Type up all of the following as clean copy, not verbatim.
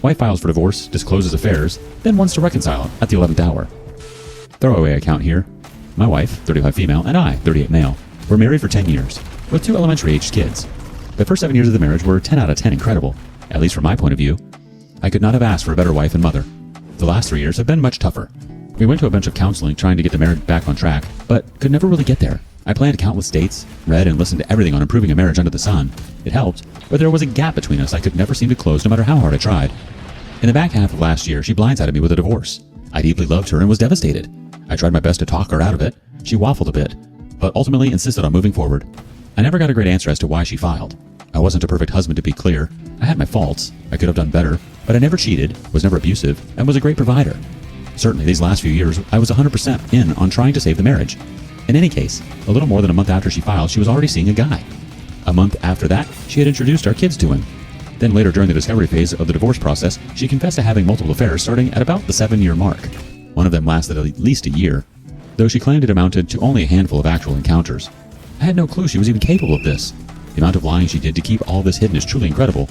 Wife files for divorce, discloses affairs, then wants to reconcile at the 11th hour. Throwaway account here. My wife, 35 female, and I, 38 male, were married for 10 years, with 2 elementary-aged kids. The first 7 years of the marriage were 10 out of 10 incredible, at least from my point of view. I could not have asked for a better wife and mother. The last 3 years have been much tougher. We went to a bunch of counseling trying to get the marriage back on track, but could never really get there. I planned countless dates, read and listened to everything on improving a marriage under the sun. It helped, but there was a gap between us I could never seem to close no matter how hard I tried. In the back half of last year, she blindsided me with a divorce. I deeply loved her and was devastated. I tried my best to talk her out of it. She waffled a bit, but ultimately insisted on moving forward. I never got a great answer as to why she filed. I wasn't a perfect husband, to be clear. I had my faults. I could have done better, but I never cheated, was never abusive, and was a great provider. Certainly, these last few years, I was 100% in on trying to save the marriage. In any case, a little more than a month after she filed, she was already seeing a guy. A month after that, she had introduced our kids to him. Then later during the discovery phase of the divorce process, she confessed to having multiple affairs starting at about the 7-year mark. One of them lasted at least a year, though she claimed it amounted to only a handful of actual encounters. I had no clue she was even capable of this. The amount of lying she did to keep all this hidden is truly incredible.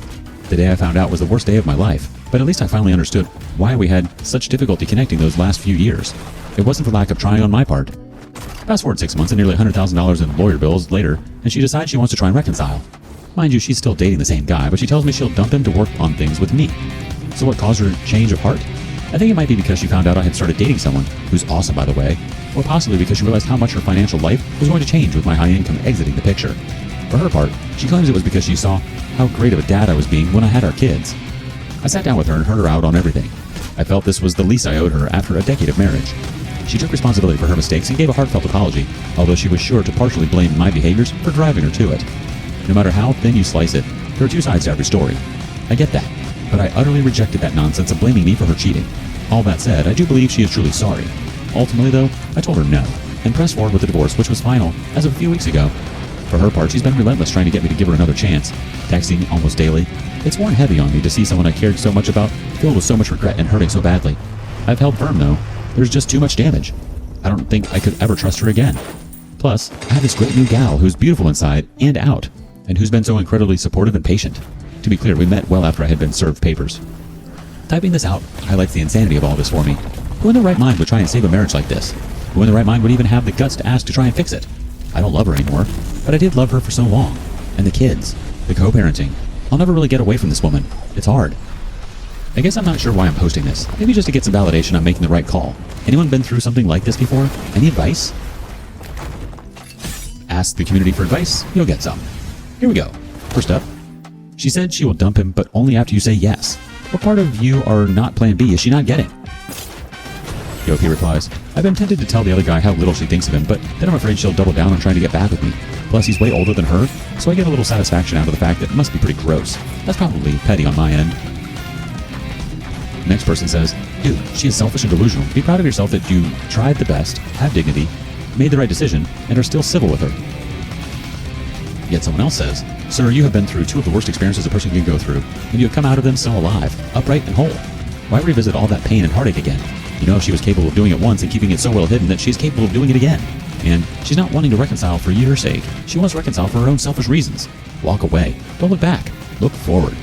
The day I found out was the worst day of my life, but at least I finally understood why we had such difficulty connecting those last few years. It wasn't for lack of trying on my part. Fast forward 6 months and nearly $100,000 in lawyer bills later, and she decides she wants to try and reconcile. Mind you, she's still dating the same guy, but she tells me she'll dump him to work on things with me. So what caused her change of heart? I think it might be because she found out I had started dating someone, who's awesome by the way, or possibly because she realized how much her financial life was going to change with my high income exiting the picture. For her part, she claims it was because she saw how great of a dad I was being when I had our kids. I sat down with her and heard her out on everything. I felt this was the least I owed her after a decade of marriage. She took responsibility for her mistakes and gave a heartfelt apology, although she was sure to partially blame my behaviors for driving her to it. No matter how thin you slice it, there are 2 sides to every story. I get that, but I utterly rejected that nonsense of blaming me for her cheating. All that said, I do believe she is truly sorry. Ultimately though, I told her no, and pressed forward with the divorce, which was final as of a few weeks ago. For her part, she's been relentless trying to get me to give her another chance, texting almost daily. It's worn heavy on me to see someone I cared so much about filled with so much regret and hurting so badly. I've held firm though. There's just too much damage. I don't think I could ever trust her again. Plus, I have this great new gal who's beautiful inside and out, and who's been so incredibly supportive and patient. To be clear, we met well after I had been served papers. Typing this out highlights the insanity of all this for me. Who in their right mind would try and save a marriage like this? Who in their right mind would even have the guts to ask to try and fix it? I don't love her anymore, but I did love her for so long. And the kids, the co-parenting. I'll never really get away from this woman. It's hard. I guess I'm not sure why I'm posting this. Maybe just to get some validation I'm making the right call. Anyone been through something like this before? Any advice? Ask the community for advice, you'll get some. Here we go. First up, she said she will dump him, but only after you say yes. What part of you are not plan B is she not getting? Yoki replies, I've been tempted to tell the other guy how little she thinks of him, but then I'm afraid she'll double down on trying to get back with me. Plus, he's way older than her, so I get a little satisfaction out of the fact that it must be pretty gross. That's probably petty on my end. Next person says, dude, she is selfish and delusional. Be proud of yourself that you tried the best, have dignity, made the right decision, and are still civil with her. Yet someone else says, sir, you have been through 2 of the worst experiences a person can go through, and you have come out of them still alive, upright and whole. Why revisit all that pain and heartache again? You know she was capable of doing it once and keeping it so well hidden that she's capable of doing it again. And she's not wanting to reconcile for your sake. She wants to reconcile for her own selfish reasons. Walk away. Don't look back. Look forward.